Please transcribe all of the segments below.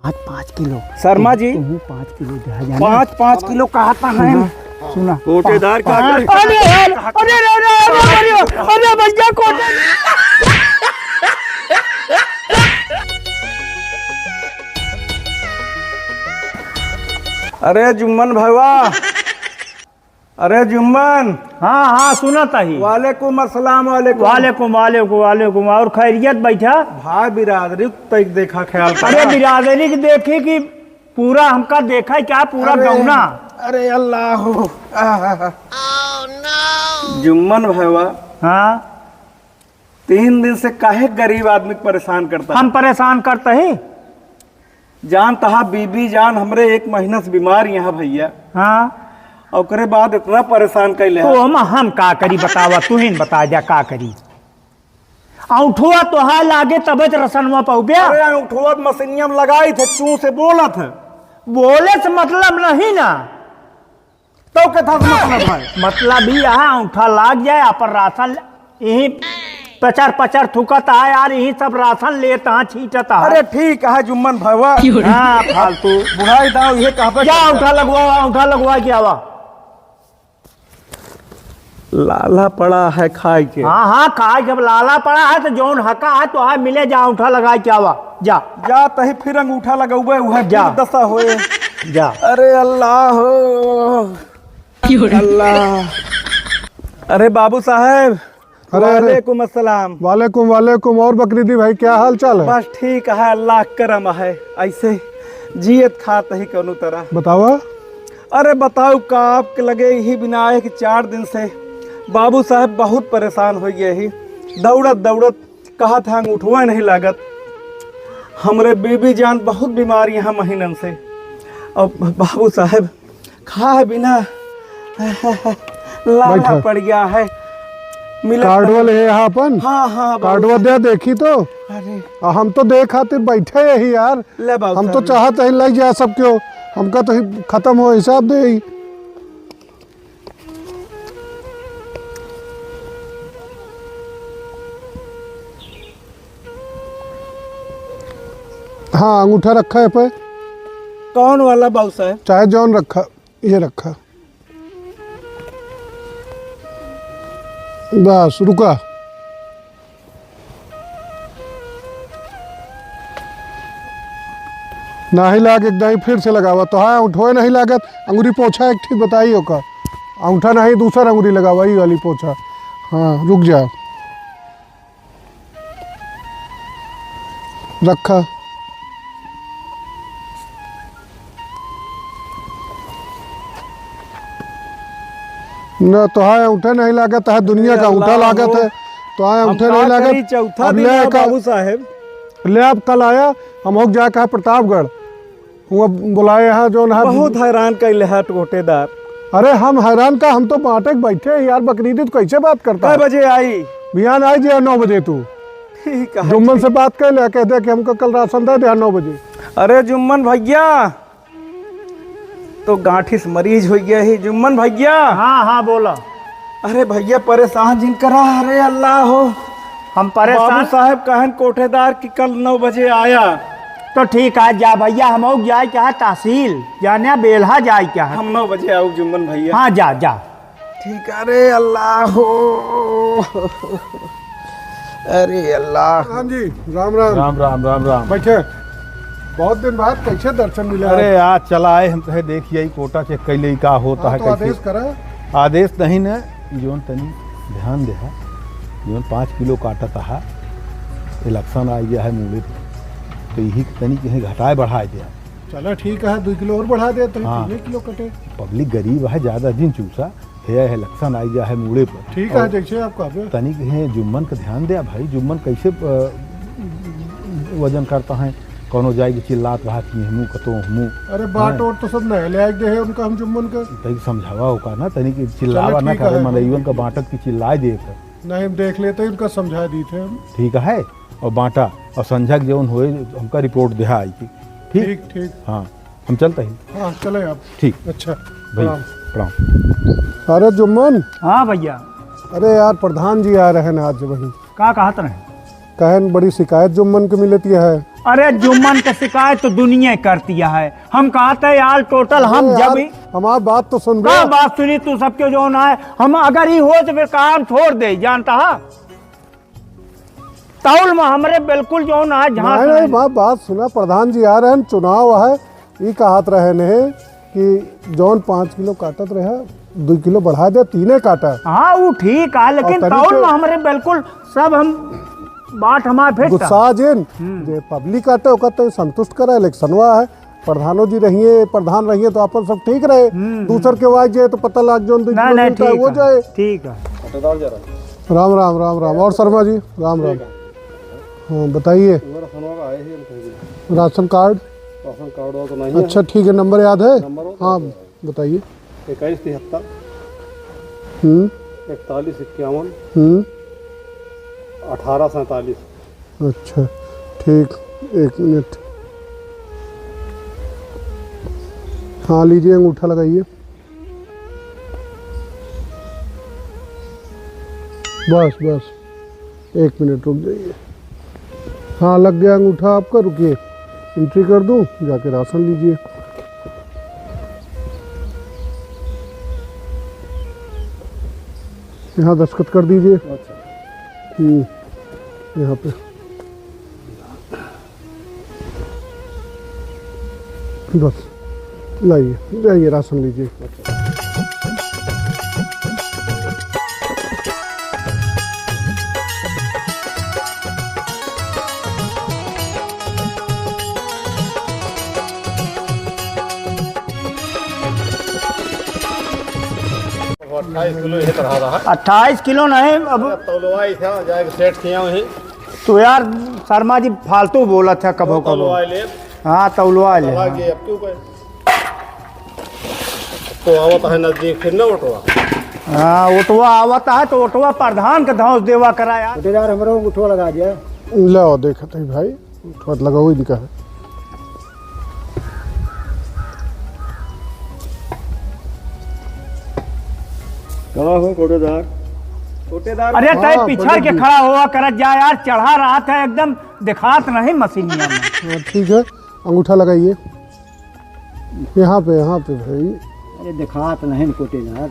आज 5 kilo. Sharma ji 5 kilo दे जाना। 5 kilo कहता है। सुना कोटेदार का अरे भैया कोटे। अरे जुम्मन भैया, अरे जुम्मन। हाँ हाँ सुना ताही। वालेकुम अस्सलाम। वालेकुम वालेकुम वालेकुम वालेकुम। और खैरियत बैठा भाई बिरादरी तक देखा ख्याल करा। अरे बिरादरी की देखी कि पूरा हमका देखा क्या पूरा गौना। अरे अल्लाह जुम्मन भैया, हाँ 3 दिन से काहे गरीब आदमी को परेशान करता है? हम परेशान करते ही। जान तहा बीबी जान हमरे 1 महीना से बीमार यहाँ भैया, हाँ और ओकरे बाद इतना परेशान कैले तो हम का करी बतावा, तू ही बता जा का करी। औठुआ तो है लागे तबे रसनवा पहुबिया। अरे उठवा मशीनिया में लगाई थे, चू से बोला था। बोले से मतलब नहीं ना, तो क्या था मतलब है? मतलब ही यहाँ औठा लाग जाए पर राशन यही पचर थुकता है यार, यही सब राशन लेता है छींटता है। अरे ठीक है जुम्मन भैया, हाँ फालतू बुढ़ाई दाव ये कहा क्या औठा लगवा के आवा। लाला पड़ा है खाए के। हाँ हाँ खाए जब लाला पड़ा है तो जौन हका है तो है मिले जा औठा लगा के आवा। जा जा तही फिर अंगूठा लगौबे उहे जा। दशा होए। जा अरे अल्लाह हो अल्लाह। अरे बाबू साहब, वालेकुम अस्सलाम। वालेकुम वालेकुम। और बकरीदी भाई क्या हाल चाल है? बस ठीक है, अल्लाह करम है, ऐसे जियत खात ही कौनो तरह। बतावा। अरे बताओ का आपके लगे ही बिना है कि 4 दिन से बाबू साहब बहुत परेशान हो गए ही। दौड़त दौड़त कहा था उठवा नहीं लागत। हमरे बीबी जान बहुत बीमार यहाँ महीनन से, और बाबू साहब खा बिना लाला पड़ गया है। कार्डवा ले यहाँ अपन। हाँ हाँ कार्डवा दे देखी तो। अरे हम तो दे खातिर बैठे यही यार। ले बाबू हम तो चाहते ही लग जाए सब क्यों, हमका तो खत्म हो हिसाब दे ही। हाँ अंगूठा रखा है पे। कौन वाला बाबू साहब? चाहे जौन रखा, ये रखा। बस रुका। ना ही लाग एकदम ही फिर से लगावा तो हाँ उठोए नहीं लागत। अंगूरी पोछा एक ठीक बताई होगा, अंगूठा नहीं दूसरा अंगूरी लगावा ही वाली पोछा। हाँ रुक जा, रखा। न तो हाँ अंगूठा नहीं लागत है, दुनिया का अंगूठा लागत है तो हाँ अंगूठा नहीं लागत। चौथा दिन है बाबू साहब। ले अब कल आया हम हो जा कहा प्रतापगढ़, वो बुलाए यहाँ जो ना। बहुत हैरान कैले है टोटेदार। अरे हम हैरान का, हम तो बाटे बैठे हैं यार। बकरीदी तो कैसे बात करता है? बजे आई? बिहान आई जी 9 बजे। तू ठीक है, जुम्मन से बात कर ले, कहते कि हमको कल राशन दे दे 9 बजे। अरे जुम्मन भैया तो गांठी से मरीज हो गया ही। जुम्मन भैया। हाँ हाँ बोला। अरे भैया परेशान जिन करा। अरे अल्लाह हो, हम बाबू परेशान। साहब कहन कोठेदार की कल 9 बजे आया। तो ठीक है जा भैया, हम जाए क्या तहसील जाने बेल्हा जाए क्या है। हम 9 बजे आओ जुम्मन भैया। हाँ जा जा। ठीक। अरे अल्लाह हो, अरे अल्लाह। हाँ जी राम राम। राम राम राम राम। बैठे, बहुत दिन बाद कैसे दर्शन मिला? अरे आज चला आए हम कहे देखिए कोटा चेक कैले का होता है तो कैसे। आदेश करा। आदेश नहीं न जोन तनी ध्यान दे है, जोन 5 किलो काटता है। इलेक्शन आ गया है मूले तो यही तनी कहीं घटाए बढ़ाए दिया। चलो ठीक है 2 किलो और बढ़ा दे तो हाँ। 3 किलो कटे। पब्लिक गरीब है, ज़्यादा दिन चूसा है, इलेक्शन आ गया है मूले पर। ठीक है जैसे आप कहे। तनी कहीं जुम्मन का ध्यान दिया भाई। जुम्मन कैसे वजन करता है, कोनो जाएगी चिल्लात रहा कि हमू कतो हमू। अरे बाट और तो सब नए ले आए दे है उनका, हम जुम्मन का तनी समझावा होगा ना, तनी की चिल्लावा ना ठीक करे, है। मनईवन का बांटत की चिल्लाए दे थे। नहीं हम देख लेते उनका समझा दी थे हम। ठीक है, और बांटा और संझा जौन हुए हमका रिपोर्ट दिया आई थी। ठीक ठीक। हाँ हम चलते ही। हाँ चले आप। ठीक अच्छा भाई, प्रणाम। अरे जुम्मन। हाँ भैया। अरे यार प्रधान जी आ रहे हैं आज वही। का कहत रहे? कहन बड़ी शिकायत जुम्मन के मिलती है। अरे जुम्मन का शिकायत तो दुनिया करती है। हम कहते हैं यार टोटल हम अरे जब यार, ही हमारी बात तो सुन क्या रहे बात सुनी तू सबके जो ना है, हम अगर ही हो तो फिर काम छोड़ दे, जानता है तौल में हमरे बिल्कुल जो ना है जहाँ नहीं नहीं बात सुना। प्रधान जी आ रहे हैं, चुनाव है, ये कहत रहे ने कि जौन 5 किलो काटत रहे 2 किलो बढ़ा दे, 3 काटा। हाँ वो ठीक है, लेकिन और तौल तरीके- में हमरे बिल्कुल सब हम बात हमारे फिर गुस्सा जिन जे पब्लिक काटे ओकर तो संतुष्ट करे। इलेक्शनवा है, प्रधानो जी रहिए, प्रधान रहिए तो अपन सब ठीक रहे। दूसर के वाई जाए तो पता लग जो नहीं नहीं ठीक वो जाए। है, ठीक है। राम राम राम राम। और शर्मा जी राम राम। हाँ बताइए। राशन कार्ड तो नहीं अच्छा ठीक है, नंबर याद है? हाँ बताइए। 2173 4151 1847। अच्छा ठीक, 1 मिनट। हाँ लीजिए, अंगूठा लगाइए। बस बस 1 मिनट रुक जाइए। हाँ लग गया अंगूठा आपका, रुकिए एंट्री कर दूं, जाके राशन लीजिए। यहाँ दस्तखत कर दीजिए। यहाँ पे बस लाइए, जाइए राशन लीजिए। वो 28 किलो ये तरह रहा 28 किलो नहीं अब तौलवाई था जाके सेट किया वही तो यार शर्मा जी फालतू बोला था कभो कभो। तौलवाई ले हाँ तौलवा ले। आगे अब क्यों गए तो आवत है नजदीक फिर ना उठवा। हाँ ओटवा आवता है तो ओटवा प्रधान के धौस देवा करा यार। यार हमरो उठवा लगा दिया। लो देखत है भाई, थोड़ा लगा हुई दिखा है। कहाँ हो कोटेदार? कोटेदार अरे तय हाँ, पिछड़ बड़ी के जी। खड़ा हुआ करत जा यार, चढ़ा रहा था एकदम दिखात नहीं मशीनिया में। हाँ ठीक है, अंगूठा लगाइए यहाँ पे भाई। अरे दिखात नहीं कोटेदार।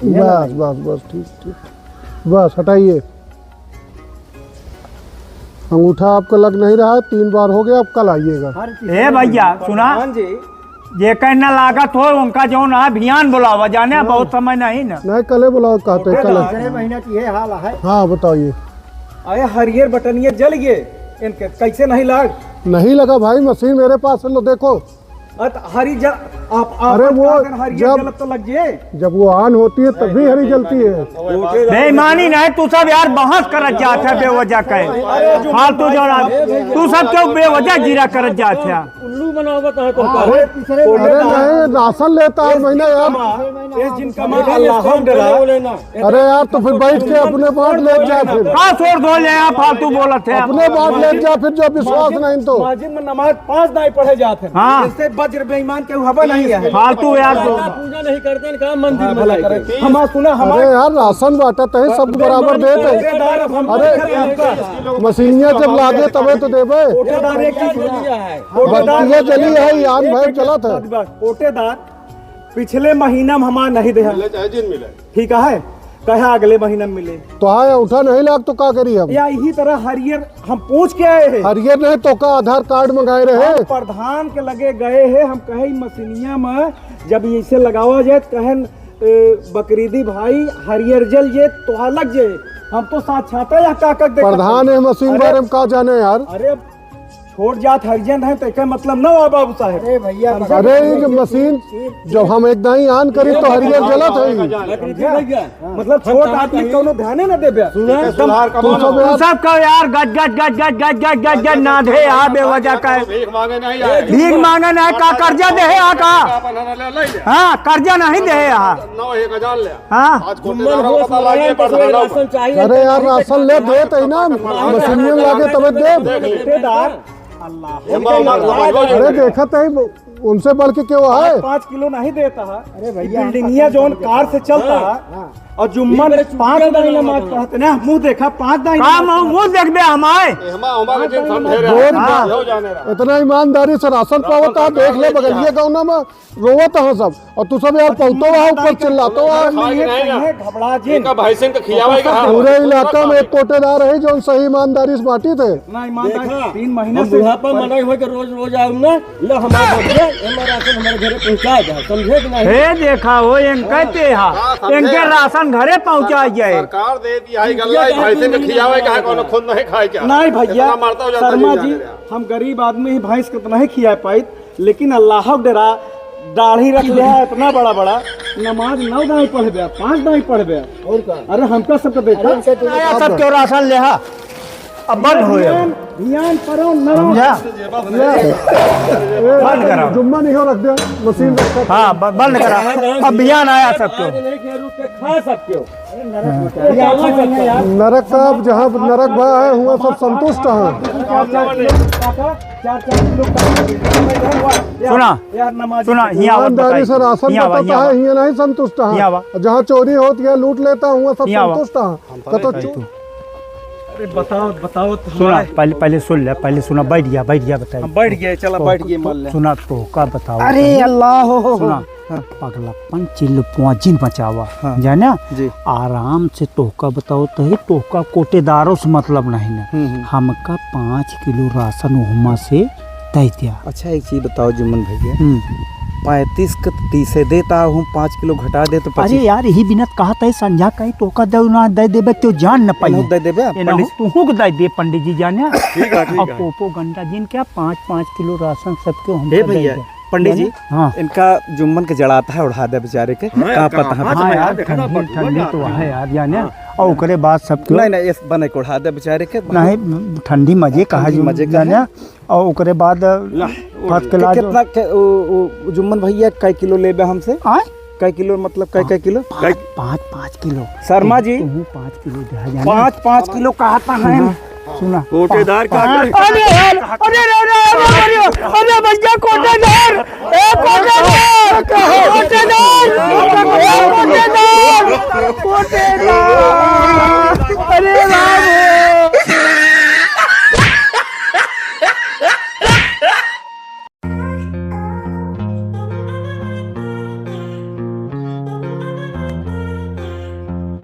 बस बस बस ठीक ठीक, बस हटाइए। अंगूठा आपका लग नहीं रहा है, 3 बार हो गया, अब कल आइएगा। ए भैया सुना, जे कहना लागत हो उनका जो ना अभियान बुलावा, जाने बहुत समय नहीं ना। नहीं कल बुलाओ, कहते हैं कल। महीना की ये हाल है। हाँ बताइए। अरे हरियर बटनिए जल गए इनके, कैसे नहीं लाग? नहीं लगा भाई, मशीन मेरे पास है, लो देखो। हरी जल आप अरे वो हरियर जब- जल तो लग जाए। जब वो ऑन होती है तभी हरी जलती है। बेईमानी नहीं, तू सब यार बहस करत जात है बेवजह कहे फालतू जो ना, तू सब क्यों बेवजह जीरा करत जात है। उल्लू बनावत है तो अरे नहीं, राशन लेता है महीना यार। इस जिनका अल्लाह अरे यार तो फिर बैठ के अपने बात ले जा, फिर का छोड़ दो ले यार, फालतू बोलत है। अपने बात ले जा, फिर जब विश्वास नहीं तो। मस्जिद में नमाज 5 दाई पढ़े जाते हैं। हाँ। इससे वज्र बेईमान के हवा नहीं है। फालतू यार तो पूजा नहीं करते हैं, काम मंदिर में करे। हम सुना अरे हमारे यार राशन बांटते हैं, सब बराबर देते हैं। अरे मशीनिया जब लागे तबे तो देवे। कोटेदार एक चीज है, बत्तियाँ जली है, यान भाई चला था। कोटेदार पिछले महीना में हमारा नहीं दे, ठीक है, कहा अगले महीना में मिले। तो आया उठा नहीं लाग तो क्या करी हम? या यही तरह हरियर हम पूछ के आए हैं। हरियर नहीं तो का आधार कार्ड मंगाए रहे। हम प्रधान के लगे गए हैं, हम कहे मशीनिया में जब ऐसे लगावा जाए कहन बकरीदी भाई हरियर जल जे तो लग जाए। हम तो साक्षात या काकक देख प्रधान है मशीन बारे में का जाने यार। अरे छोड़ जात हरिजन है तो मतलब ना हुआ बाबू साहब। अरे भैया अरे ये जो मशीन जब हम एकदम ही ऑन करी तो हरियर जलत है। मतलब छोट आदमी कोनो ध्यान न देबे। तुम सब तू यार सब कहो यार गज गज गज गज गज गज गज गज ना दे यार बेवजह कहे भीख मांगे नहीं का कर्जा दे यहाँ का। हाँ कर्जा नहीं दे यहाँ। हाँ अरे यार राशन ले देते ना, मशीनिया लागे तबे दे। कोटेदार अरे देखत है उनसे बढ़ के क्यों है? 5 किलो नहीं देता है। अरे भैया बिल्डिंगिया जोन कार से चलता है और जुम्मन 5 दाई नमाज पढ़ते ना, मुंह देखा 5 दाई काम मुंह देख बे हमारे इतना ईमानदारी से राशन पावत है, देख ले बगलिए गाँव में रोवत है सब, और तू सब यार पौतो वहाँ ऊपर चिल्लातो है। घबरा जी पूरे इलाका में एक कोटेदार है जो सही ईमानदारी से बांटी थे। ना ईमानदारी 3 महीने से मनाई हो के रोज आऊँ ना, लो हमारे राशन हमारे घरे पहुँचा जाए, समझे कि नहीं? हे देखा वो इनके तेहा इनके राशन घरे पहुंचा जाए। सरकार दे दिया है गल्ला भैंसे के खियावे का है, कोनो खुद नहीं खाए क्या? नहीं भैया इतना मरता हो जाता शर्मा जी जी, हम गरीब आदमी ही भैंस को तो नहीं खिया पाई, लेकिन अल्लाह डेरा दाढ़ी रख लिया है इतना बड़ा बड़ा, नमाज 9 दाई पढ़ गया, 5 दाई पढ़ गया। और का अरे हमका सबको देखा आया सब क्यों राशन ले हा अब बंद हो गया। ध्यान करो न समझा? बंद करा, जुम्मा नहीं हो रख दिया मशीन रखा। हाँ बंद करा, अभियान आया सब क्यों। नहीं कि रुक के खा सकते हो। नरक का जहाँ नरक भा है हुआ सब संतुष्ट हैं। सुना ईमानदारी से राशन बताता है, ये नहीं संतुष्ट है। जहाँ चोरी होती है लूट लेता हूँ सब संतुष्ट है। तो बताओ सुना, पहले सुन ले, पहले सुना, बैठ गया बताइए। बैठ गए, चला बैठ गए मान ले। सुना तो का बताओ। अरे अल्लाह हो सुना, पगलापन चिल्ल पुआजिन बचावा जाना जी। आराम से तोहका बताओ तो ही तोहका कोटेदारों से मतलब नहीं ना, हमका 5 किलो राशन उहमा से दे दिया। अच्छा एक चीज बताओ जुम्मन भैया, 35 का 30 देता हूँ, 5 किलो घटा दे तो 25। अरे यार यही बिनत कहा था संझा कहीं तोहका दे ना दे देबे तो जान न पाई दे देबे तू को दे दे पंडित जी जाने। ठीक है और पोपो गंडा जिन क्या 5-5 किलो राशन सबके हम भैया पंडित जी, हाँ इनका जुम्मन के जड़ाता है, उड़ा दे बेचारे के, कहाँ पता है। हाँ यार ठंडी तो है यार जाने, और ओकरे बाद सबके नहीं इस बने को उड़ा दे बेचारे के। नहीं ठंडी मजे कहा मजे जाने, और ओकरे बाद कितना जुम्मन भैया कै किलो लेबे हमसे? कै किलो मतलब कै kilo? 5 kilo. Sharma ji 5 kilo दे जाने। 5 किलो कहता है। सुना कोटेदार का अरे यार अरे भैया कोटेदार,